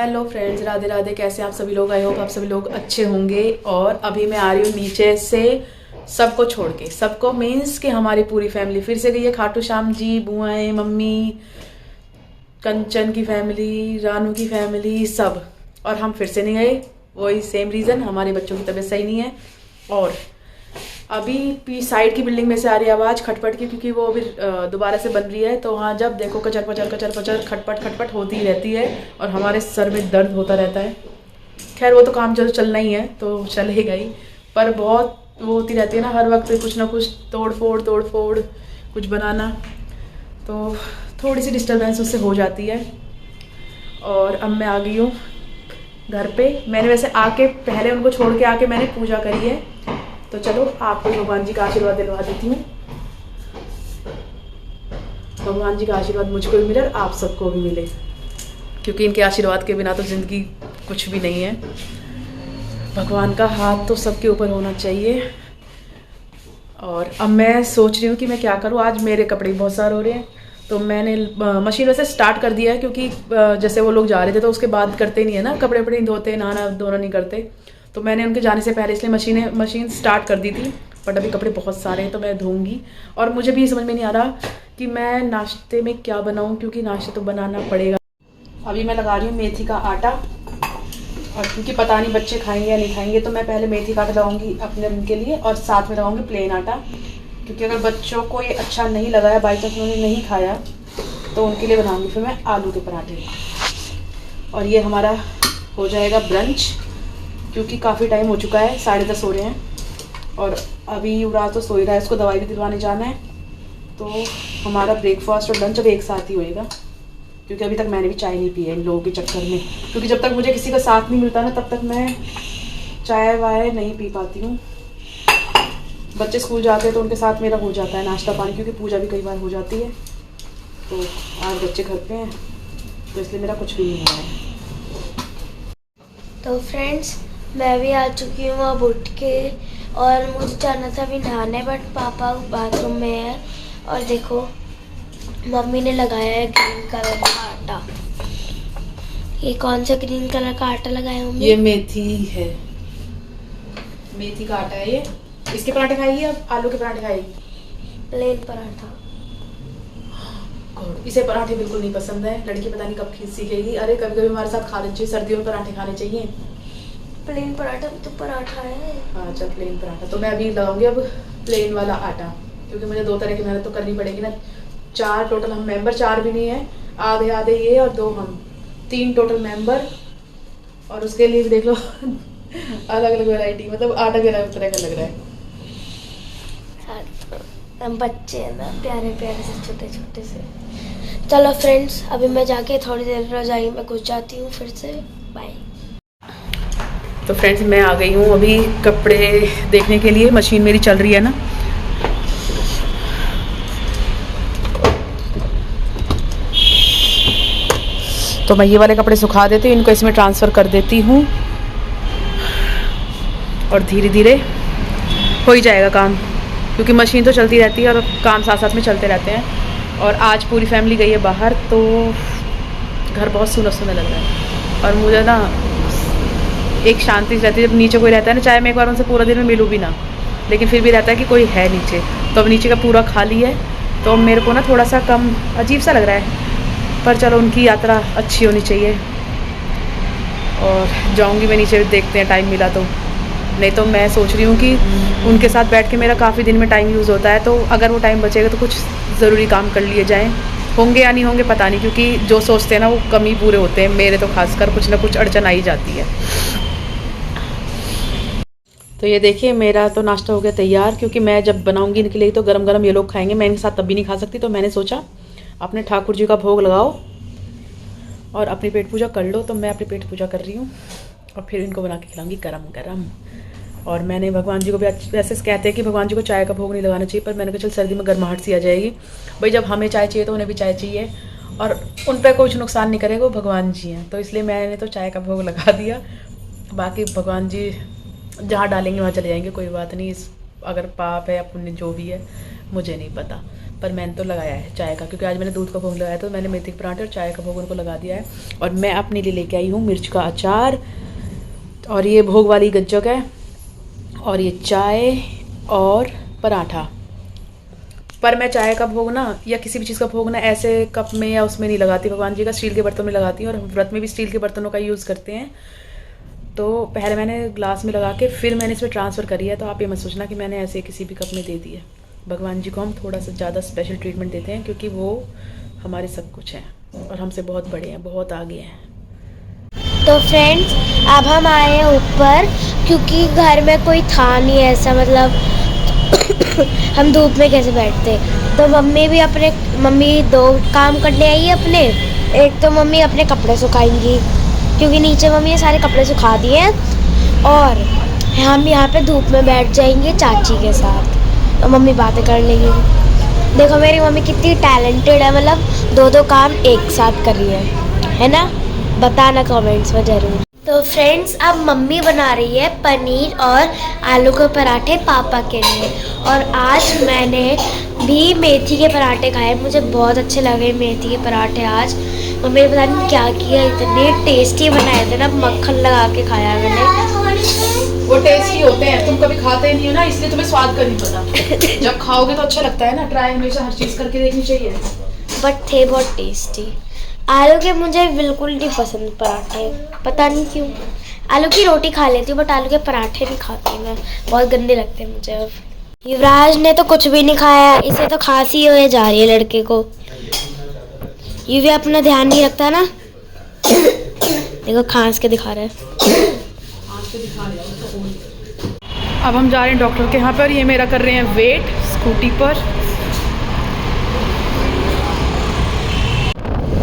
Hello friends, Radhe Radhe. कैसे आप सभी लोग? आई होप आप सभी लोग अच्छे होंगे। और अभी मैं आ रही हूँ नीचे से सबको छोड़ के। सबको मीन्स कि हमारी पूरी फैमिली फिर से गई है खाटू श्याम जी। बुआएं, मम्मी, कंचन की फैमिली, रानू की फैमिली, सब। और हम फिर से नहीं गए, वही सेम रीज़न, हमारे बच्चों की तबीयत सही नहीं है। और अभी साइड की बिल्डिंग में से आ रही है आवाज़ खटपट की, क्योंकि वो अभी दोबारा से बन रही है। तो हाँ, जब देखो कचर पचर खटपट खटपट होती ही रहती है और हमारे सर में दर्द होता रहता है। खैर वो तो काम चलना ही है तो चलेगा ही, पर बहुत वो होती रहती है ना हर वक्त कुछ ना कुछ तोड़ फोड़ कुछ बनाना, तो थोड़ी सी डिस्टर्बेंस उससे हो जाती है। और अब मैं आ गई हूँ घर पे। मैंने वैसे आके पहले उनको छोड़ के आके मैंने पूजा करी है, तो चलो आपको भगवान जी का आशीर्वाद दिलवा देती हूँ। भगवान जी का आशीर्वाद मुझको भी मिले और आप सबको भी मिले, क्योंकि इनके आशीर्वाद के बिना तो ज़िंदगी कुछ भी नहीं है। भगवान का हाथ तो सबके ऊपर होना चाहिए। और अब मैं सोच रही हूँ कि मैं क्या करूँ। आज मेरे कपड़े बहुत सारे हो रहे हैं, तो मैंने मशीन वैसे स्टार्ट कर दिया है, क्योंकि जैसे वो लोग जा रहे थे तो उसके बाद करते नहीं है ना, कपड़े नहीं धोते, नहाना धोना नहीं करते। तो मैंने उनके जाने से पहले इसलिए मशीन स्टार्ट कर दी थी। बट अभी कपड़े बहुत सारे हैं तो मैं धोऊंगी। और मुझे भी समझ में नहीं आ रहा कि मैं नाश्ते में क्या बनाऊं, क्योंकि नाश्ते तो बनाना पड़ेगा। अभी मैं लगा रही हूँ मेथी का आटा, और क्योंकि पता नहीं बच्चे खाएंगे या नहीं खाएंगे, तो मैं पहले मेथी का आटा लगाऊंगी अपने उनके लिए, और साथ में लगाऊंगी प्लेन आटा। क्योंकि अगर बच्चों को ये अच्छा नहीं लगा है, बाई चांस उन्होंने नहीं खाया, तो उनके लिए बनाऊंगी फिर मैं आलू के पराठे। और ये हमारा हो जाएगा ब्रंच, क्योंकि काफ़ी टाइम हो चुका है, 10:30 हो रहे हैं। और अभी युवराज तो सो ही रहा है, उसको दवाई भी दिलवाने जाना है। तो हमारा ब्रेकफास्ट और लंच अब एक साथ ही होएगा, क्योंकि अभी तक मैंने भी चाय नहीं पी है इन लोगों के चक्कर में। क्योंकि जब तक मुझे किसी का साथ नहीं मिलता ना, तब तक मैं चाय वाय नहीं पी पाती हूँ। बच्चे स्कूल जाते हैं तो उनके साथ मेरा हो जाता है नाश्ता पानी, क्योंकि पूजा भी कई बार हो जाती है। तो आज बच्चे घर पे हैं तो इसलिए मेरा कुछ भी नहीं हो रहा है। तो फ्रेंड्स, मैं भी आ चुकी हूँ अब उठ के, और मुझे जाना था अभी नहाने, बट पापा बाथरूम में है। और देखो मम्मी ने लगाया है ग्रीन कलर का आटा। ये कौन सा ग्रीन कलर का आटा लगाया मम्मी? ये मेथी है, मेथी का आटा है ये। इसके पराठे खाइए, अब आलू के पराठे खाइए। प्लेन पराठा। इसे पराठे बिल्कुल नहीं पसंद है। लड़की पता नहीं कब सीखेगी। अरे कभी कभी हमारे साथ खाने चाहिए, सर्दियों में पराठे खाने चाहिए। प्लेन पराठा भी तो पराठा है। हाँ चल, प्लेन पराठा। तो मैं अभी लगाऊंगी अब प्लेन वाला आटा, क्योंकि मुझे 2 तरह की मेहनत तो करनी पड़ेगी ना। 4 टोटल हम मेंबर, 4 भी नहीं है, आधे आधे ये और 2 हम, 3 टोटल मेंबर। और उसके लिए भी देख लो अलग अलग वैरायटी, मतलब आटा भी अलग तरह का लग रहा है। हम बच्चे हैं ना, प्यारे प्यारे से, छोटे छोटे से। चलो फ्रेंड्स, अभी मैं जाके थोड़ी देर रजाई में घुस जाती हूँ फिर से। बाय। तो फ्रेंड्स, मैं आ गई हूँ अभी कपड़े देखने के लिए। मशीन मेरी चल रही है ना, तो मैं ये वाले कपड़े सुखा देती हूँ, इनको इसमें ट्रांसफ़र कर देती हूँ, और धीरे धीरे हो ही जाएगा काम, क्योंकि मशीन तो चलती रहती है और काम साथ साथ में चलते रहते हैं। और आज पूरी फैमिली गई है बाहर, तो घर बहुत सुना सुना लग रहा है। और मुझे ना एक शांति रहती है जब नीचे कोई रहता है ना, चाहे मैं एक बार उनसे पूरा दिन में मिलूँ भी ना, लेकिन फिर भी रहता है कि कोई है नीचे। तो अब नीचे का पूरा खाली है, तो मेरे को ना थोड़ा सा कम अजीब सा लग रहा है, पर चलो उनकी यात्रा अच्छी होनी चाहिए। और जाऊंगी मैं नीचे, देखते हैं टाइम मिला तो। नहीं तो मैं सोच रही हूँ कि उनके साथ बैठ के मेरा काफ़ी दिन में टाइम यूज़ होता है, तो अगर वो टाइम बचेगा तो कुछ ज़रूरी काम कर लिए जाएँ। होंगे या नहीं होंगे पता नहीं, क्योंकि जो सोचते हैं ना वो कम ही पूरे होते हैं। मेरे तो खासकर कुछ ना कुछ अड़चन आ ही जाती है। तो ये देखिए, मेरा तो नाश्ता हो गया तैयार, क्योंकि मैं जब बनाऊंगी इनके लिए तो गरम गरम ये लोग खाएंगे, मैं इनके साथ तब भी नहीं खा सकती। तो मैंने सोचा अपने ठाकुर जी का भोग लगाओ और अपनी पेट पूजा कर लो। तो मैं अपनी पेट पूजा कर रही हूँ और फिर इनको बना के खिलाऊंगी गरम गरम। और मैंने भगवान जी को भी, वैसे कहते हैं कि भगवान जी को चाय का भोग नहीं लगाना चाहिए, पर मैंने कहा चल सर्दी में गर्माहट सी आ जाएगी भाई, जब हमें चाय चाहिए तो उन्हें भी चाय चाहिए, और उन पर कुछ नुकसान नहीं करेगा, वो भगवान जी हैं। तो इसलिए मैंने तो चाय का भोग लगा दिया। बाकी भगवान जी जहाँ डालेंगे वहाँ चले जाएंगे, कोई बात नहीं। अगर पाप है या पुण्य जो भी है, मुझे नहीं पता, पर मैंने तो लगाया है चाय का, क्योंकि आज मैंने दूध का भोग लगाया तो मैंने मेथी के पराठे और चाय का भोग उनको लगा दिया है। और मैं अपने लिए लेके आई हूँ मिर्च का अचार, और ये भोग वाली गज्जक है, और ये चाय और पराठा। पर मैं चाय का भोग ना या किसी भी चीज़ का भोग ना ऐसे कप में या उसमें नहीं लगाती भगवान जी का, स्टील के बर्तन में लगाती हूँ, और व्रत में भी स्टील के बर्तनों का यूज़ करते हैं। तो पहले मैंने ग्लास में लगा के फिर मैंने इसमें ट्रांसफ़र करी है, तो आप ये मत सोचना कि मैंने ऐसे किसी भी कप में दे दी है। भगवान जी को हम थोड़ा सा ज़्यादा स्पेशल ट्रीटमेंट देते हैं, क्योंकि वो हमारे सब कुछ हैं और हमसे बहुत बड़े हैं, बहुत आगे हैं। तो फ्रेंड्स, अब हम आए हैं ऊपर, क्योंकि घर में कोई था नहीं ऐसा, मतलब हम धूप में कैसे बैठते। तो मम्मी दो काम करने आई है अपने। एक तो मम्मी अपने कपड़े सुखाएंगी, क्योंकि नीचे मम्मी ने सारे कपड़े सुखा दिए हैं, और हम यहाँ पे धूप में बैठ जाएंगे चाची के साथ, और मम्मी बातें कर लेंगी। देखो मेरी मम्मी कितनी टैलेंटेड है, मतलब दो काम एक साथ कर रही है ना? बताना कमेंट्स में ज़रूर। तो फ्रेंड्स, अब मम्मी बना रही है पनीर और आलू के पराठे पापा के लिए, और आज मैंने भी मेथी के पराठे खाए, मुझे बहुत अच्छे लगे मेथी के पराठे। आज मम्मी ने पता नहीं क्या किया, इतने टेस्टी बनाए थे ना, मक्खन लगा के खाया मैंने। वो टेस्टी होते हैं, तुम कभी खाते नहीं हो ना, इसलिए तुम्हें स्वाद का नहीं पता। जब खाओगे तो अच्छा लगता है ना, ट्राई हमेशा हर चीज़ करके देखनी चाहिए। बट थे बहुत टेस्टी। आलू के मुझे बिल्कुल नहीं पसंद पराठे, पता नहीं क्यों। आलू की रोटी खा लेती हूँ, बट आलू के पराठे नहीं खाती मैं, बहुत गंदे लगते हैं मुझे। अब युवराज ने तो कुछ भी नहीं खाया, इसे तो खांसी होए जा रही है लड़के को। युवी अपना ध्यान नहीं रखता ना, देखो खांस के दिखा रहा है। अब हम जा रहे हैं डॉक्टर के यहाँ पर, ये मेरा कर रहे हैं वेट स्कूटी पर।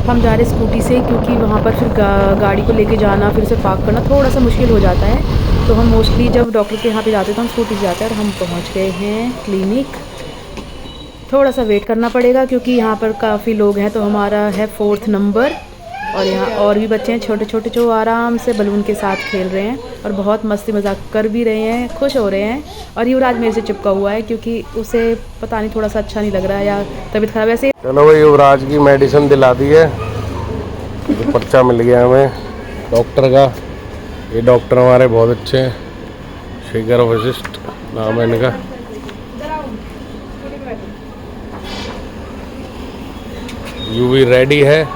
हम जा रहे हैं स्कूटी से, क्योंकि वहाँ पर फिर गाड़ी को लेके जाना, फिर उसे पार्क करना थोड़ा सा मुश्किल हो जाता है। तो हम मोस्टली जब डॉक्टर के यहाँ पे जाते हैं तो हम स्कूटी से जाते हैं। और हम पहुँच गए हैं क्लिनिक। थोड़ा सा वेट करना पड़ेगा, क्योंकि यहाँ पर काफ़ी लोग हैं, तो हमारा है 4th नंबर। और यहाँ और भी बच्चे हैं छोटे छोटे, जो आराम से बलून के साथ खेल रहे हैं और बहुत मस्ती मजाक कर भी रहे हैं, खुश हो रहे हैं। और युवराज मेरे से चिपका हुआ है, क्योंकि उसे पता नहीं थोड़ा सा अच्छा नहीं लग रहा है या तबीयत खराब। ऐसे चलो भाई, युवराज की मेडिसिन दिला दी है, तो पर्चा मिल गया हमें डॉक्टर का। ये डॉक्टर हमारे बहुत अच्छे हैं, शेखर वशिष्ठ नाम है इनका। यूवी रेडी है।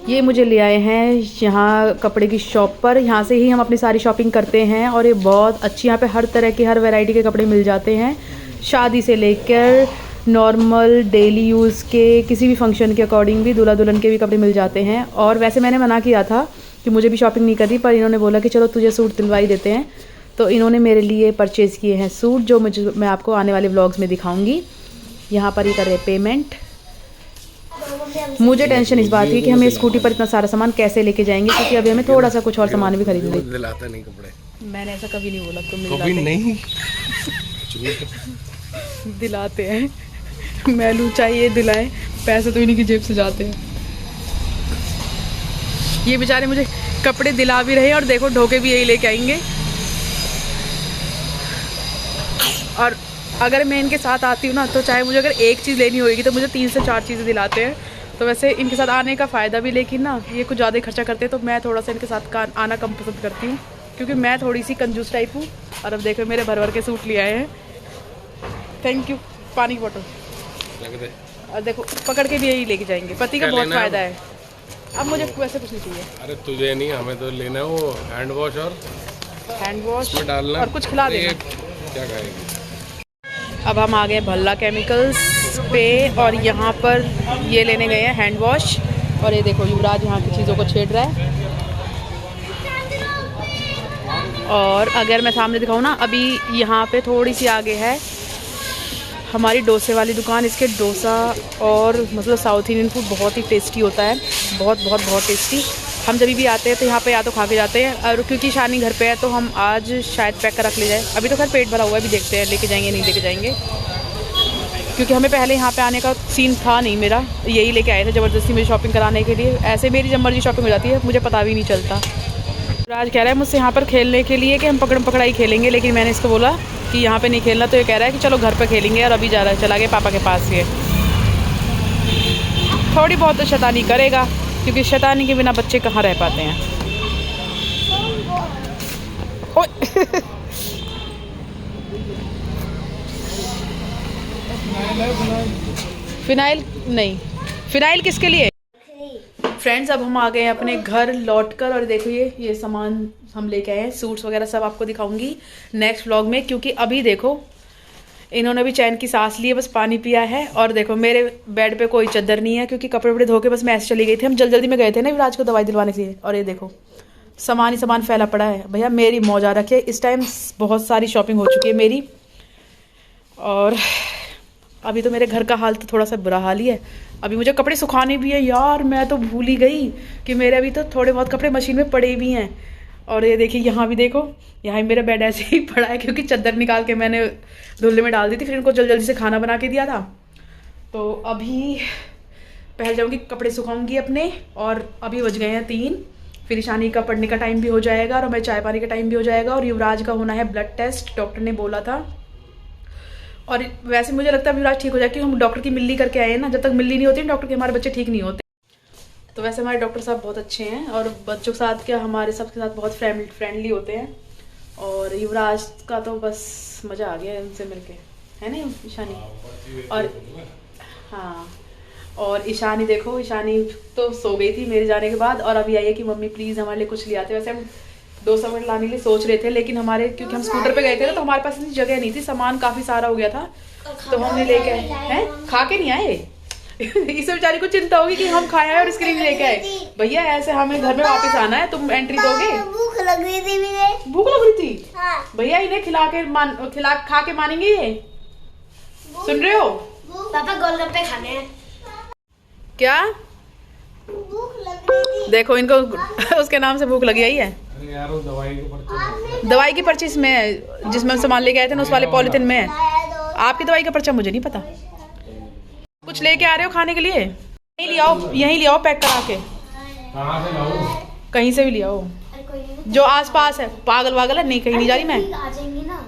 ये मुझे ले आए हैं यहाँ कपड़े की शॉप पर, यहाँ से ही हम अपनी सारी शॉपिंग करते हैं। और ये बहुत अच्छी, यहाँ पे हर तरह के हर वैरायटी के कपड़े मिल जाते हैं, शादी से लेकर नॉर्मल डेली यूज़ के, किसी भी फंक्शन के अकॉर्डिंग भी दूल्हा दुल्हन के भी कपड़े मिल जाते हैं। और वैसे मैंने मना किया था कि मुझे भी शॉपिंग नहीं करनी, पर इन्होंने बोला कि चलो तुझे सूट दिलवाई देते हैं। तो इन्होंने मेरे लिए परचेज़ किए हैं सूट, जो मैं आपको आने वाले व्लॉग्स में दिखाऊँगी। यहाँ पर ही कर रहे पेमेंट। मुझे टेंशन इस बात की कि हमें स्कूटी पर इतना सारा सामान कैसे लेके जाएंगे, क्योंकि अभी हमें थोड़ा सा कुछ और सामान भी खरीदना है। दिलाता नहीं कपड़े, मैंने ऐसा कभी नहीं बोला, तुम कभी नहीं दिलाते हैं। मैं लूँ चाहिए दिलाएं, पैसे तो इन्हीं की जेब से जाते हैं। ये बेचारे मुझे कपड़े दिला भी रहे हैं, और देखो ढोके भी यही लेके आएंगे। और अगर मैं इनके साथ आती हूँ ना, तो चाहे मुझे अगर एक चीज़ लेनी होगी तो मुझे 3 से 4 चीज़ें दिलाते हैं। तो वैसे इनके साथ आने का फ़ायदा भी, लेकिन ना ये कुछ ज़्यादा ही खर्चा करते हैं, तो मैं थोड़ा सा इनके साथ आना कम पसंद करती हूँ, क्योंकि मैं थोड़ी सी कंजूस टाइप हूँ। और अब देखो मेरे भर भर के सूट ले आए हैं। Thank you. पानी की बोतल और देखो पकड़ के भी यही लेके जाएंगे। पति का बहुत फ़ायदा है। अब मुझे वैसे कुछ नहीं चाहिए। अरे तुझे नहीं, हमें तो लेना है वो हैंड वॉश डालना और कुछ खिला देना। क्या खाएगी? अब हम आ गए भल्ला केमिकल्स पे, और यहाँ पर ये लेने गए हैं हैंड वॉश। और ये देखो युवराज यहाँ की चीज़ों को छेड़ रहा है। और अगर मैं सामने दिखाऊँ ना, अभी यहाँ पे थोड़ी सी आगे है हमारी डोसे वाली दुकान। इसके डोसा और मतलब साउथ इंडियन फूड बहुत ही टेस्टी होता है, बहुत बहुत बहुत टेस्टी। हम जब भी आते हैं तो यहाँ पे या तो खा के जाते हैं, और क्योंकि शानी घर पे है तो हम आज शायद पैक कर रख ले जाए। अभी तो खैर पेट भरा हुआ है, अभी देखते हैं लेके जाएंगे नहीं लेके जाएंगे, क्योंकि हमें पहले यहाँ पे आने का सीन था नहीं। मेरा यही लेके आए थे ज़बरदस्ती मुझे शॉपिंग कराने के लिए। ऐसे मेरी जब मर्जी शॉपिंग हो जाती है, मुझे पता भी नहीं चलता। राज कह रहा है मुझसे यहाँ पर खेलने के लिए कि हम पकड़म पकड़ाई खेलेंगे, लेकिन मैंने इसको बोला कि यहाँ पे नहीं खेलना, तो ये कह रहा है कि चलो घर पे खेलेंगे। और अभी जा रहा है, चला गया पापा के पास। ये थोड़ी बहुत तो शैतानी करेगा, क्योंकि शैतानी के बिना बच्चे कहाँ रह पाते हैं। फिनाइल नहीं, फिनाइल किसके लिए? फ्रेंड्स अब हम आ गए हैं अपने घर लौटकर, और देखो ये सामान हम लेके आए हैं, सूट्स वगैरह सब आपको दिखाऊंगी नेक्स्ट व्लॉग में। क्योंकि अभी देखो इन्होंने भी चैन की सांस ली है, बस पानी पिया है। और देखो मेरे बेड पे कोई चादर नहीं है, क्योंकि कपड़े वपड़े धो के बस मैं ऐसे चली गई थी। हम जल्दी में गए थे ना युवराज को दवाई दिलवाने के लिए। और ये देखो सामान ही सामान फैला पड़ा है। भैया मेरी मौज आ रखी है इस टाइम, बहुत सारी शॉपिंग हो चुकी है मेरी। और अभी तो मेरे घर का हाल तो थोड़ा सा बुरा हाल ही है। अभी मुझे कपड़े सुखाने भी है यार, मैं तो भूल ही गई कि मेरे अभी तो थोड़े बहुत कपड़े मशीन में पड़े भी हैं। और ये देखिए यहाँ भी देखो, यहाँ मेरा बेड ऐसे ही पड़ा है, क्योंकि चादर निकाल के मैंने धुलने में डाल दी थी, फिर इनको जल्दी से खाना बना के दिया था। तो अभी पहले जाऊँगी कपड़े सुखाऊंगी अपने, और अभी बज गए हैं 3। फिर ईशानी का पढ़ने का टाइम भी हो जाएगा, और मैं चाय पानी का टाइम भी हो जाएगा। और युवराज का होना है ब्लड टेस्ट, डॉक्टर ने बोला था। और वैसे मुझे लगता है युवराज ठीक हो जाए, क्योंकि हम डॉक्टर की मिल्ली करके आए हैं ना, जब तक मिल्ली नहीं होती डॉक्टर के हमारे बच्चे ठीक नहीं होते। तो वैसे हमारे डॉक्टर साहब बहुत अच्छे हैं, और बच्चों के साथ क्या हमारे सबके साथ बहुत फ्रेंडली होते हैं। और युवराज का तो बस मज़ा आ गया उनसे मिलके, है ना ईशानी? और हाँ, और ईशानी देखो, ईशानी तो सो गई थी मेरे जाने के बाद, और अभी आई है कि मम्मी प्लीज़ हमारे लिए कुछ ले आते। वैसे हम 2 मिनट लाने के लिए सोच रहे थे, लेकिन हमारे क्योंकि हम स्कूटर पे गए थे ना, तो हमारे पास इतनी जगह नहीं थी, सामान काफ़ी सारा हो गया था, तो हमने लेके आए हैं। खा के नहीं आए इसे बेचारी को चिंता होगी कि हम खाए हैं और इसके लिए लेके आए। भैया ऐसे हमें घर में वापस आना है, तुम एंट्री दोगे? भूख लग रही थी मुझे। भूख लग रही थी? हाँ। भैया इन्हें खा के मानेंगे ये, सुन रहे हो? पापा गोलगप्पे खाने हैं। क्या भूख लग रही थी। देखो इनको उसके नाम से भूख लगी आई है। यार वो दवाई की पर्ची इसमें है, जिसमें हम सामान लेके आए थे ना, उस वाले पॉलिथीन में है। आपकी दवाई का पर्चा मुझे नहीं पता। कुछ लेके आ रहे हो खाने के लिए? यहीं ले आओ पैक करा के। कहाँ से लाऊं? कहीं से भी ले आओ जो आसपास है। पागल वागल है? नहीं, कहीं नहीं जा रही मैं।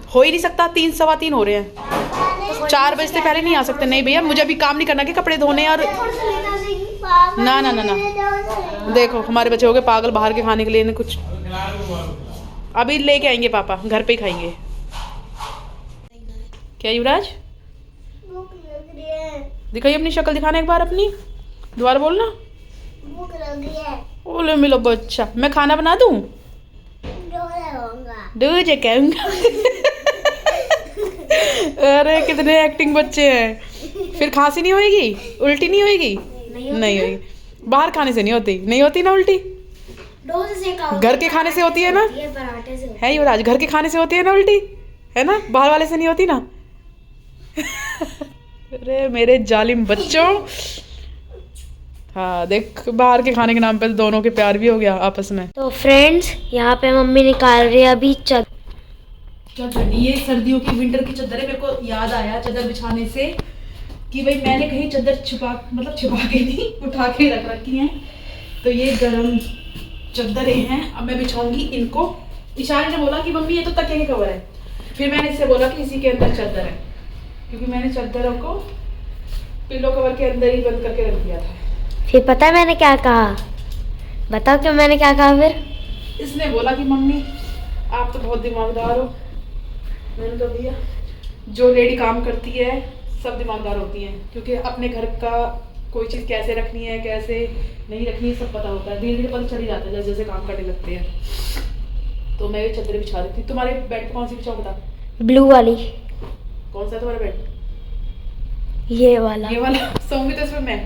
हो ही नहीं सकता, 3 सवा 3 हो रहे हैं। 4 बजे से पहले नहीं आ सकते। नहीं भैया मुझे अभी काम नहीं करना कि कपड़े धोने। और ना ना ना ना, देखो हमारे बच्चे हो गए पागल बाहर के खाने के लिए। कुछ अभी लेके आएंगे पापा, घर पे ही खाएंगे। क्या युवराज? दिखाइए अपनी शक्ल, दिखाना एक बार अपनी, दोबारा बोलना। भूख लगी है। ओले मिलो बच्चा, मैं खाना बना दूं? दूजे कहूँगा। अरे कितने एक्टिंग बच्चे हैं। फिर खांसी नहीं होएगी? उल्टी नहीं होएगी? नहीं होगी। बाहर खाने से नहीं होती ना उल्टी? घर के खाने से होती है ना? है युवराज, घर के खाने से होती है ना उल्टी, है ना? बाहर वाले से नहीं होती ना? अरे मेरे जालिम बच्चों। हाँ देख, बाहर के खाने के नाम पे तो दोनों के प्यार भी हो गया आपस में। तो फ्रेंड्स यहाँ पे मम्मी निकाल रही है अभी चादर। ये सर्दियों की विंटर की चादर है। मेरे को याद आया चादर बिछाने से कि भाई मैंने कहीं चादर छिपा के नहीं, उठा के रख रखी हैं। तो ये गर्म चादरें हैं, अब मैं बिछाऊंगी इनको। इशारे ने बोला कि मम्मी ये तो तकिए के कवर है। फिर मैंने इससे बोला कि इसी के अंदर चादर है, क्योंकि मैंने चादरों को पिलो कवर के अंदर ही बंद करके रख दिया था। फिर पता है मैंने क्या कहा? बताओ कि मैंने क्या कहा फिर? इसने बोला कि मम्मी आप तो बहुत दिमागदार हो। मैंने कहा भैया जो लेडी काम करती है सब दिमागदार होती हैं, क्योंकि अपने घर का कोई चीज़ कैसे रखनी है कैसे नहीं रखनी है सब पता होता है। धीरे धीरे पता चल ही जाता है जैसे जैसे काम करने लगते हैं। तो मैं ये चादर बिछा देती। तुम्हारे बेड पे कौन सी बिछाओ बता? ब्लू वाली। कौन सा है तुम्हारा बेड? ये वाला। ये वाला सोऊंगी तो इसमें मैं।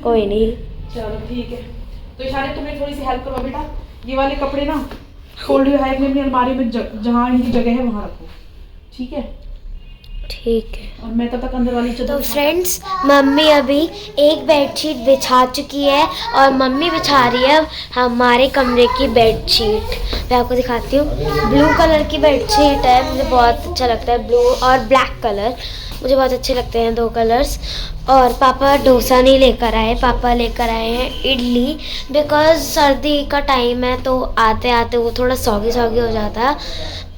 कोई नहीं, चलो ठीक है। तो इशारे तुम्हें थोड़ी सी हेल्प करो बेटा। ये वाले कपड़े ना फोल्ड है अपनी अलमारी में, जहाँ इनकी जगह है वहाँ रखो, ठीक है? ठीक है। और मैं तब तक अंदर वाली चादर। तो फ्रेंड्स मम्मी अभी एक बेडशीट बिछा चुकी है और मम्मी बिछा रही है हमारे कमरे की बेडशीट। मैं आपको दिखाती हूँ। ब्लू कलर की बेडशीट है, मुझे बहुत अच्छा लगता है ब्लू और ब्लैक कलर। मुझे बहुत अच्छे लगते हैं 2 कलर्स। और पापा डोसा नहीं लेकर आए, पापा लेकर आए हैं इडली, बिकॉज़ सर्दी का टाइम है तो आते आते वो थोड़ा सॉगी सॉगी हो जाता है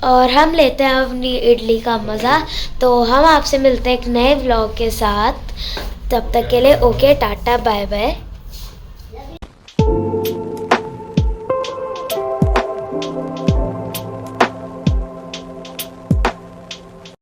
और हम लेते हैं अपनी इडली का मज़ा। तो हम आपसे मिलते हैं एक नए व्लॉग के साथ, तब तक के लिए ओके, टाटा बाय बाय।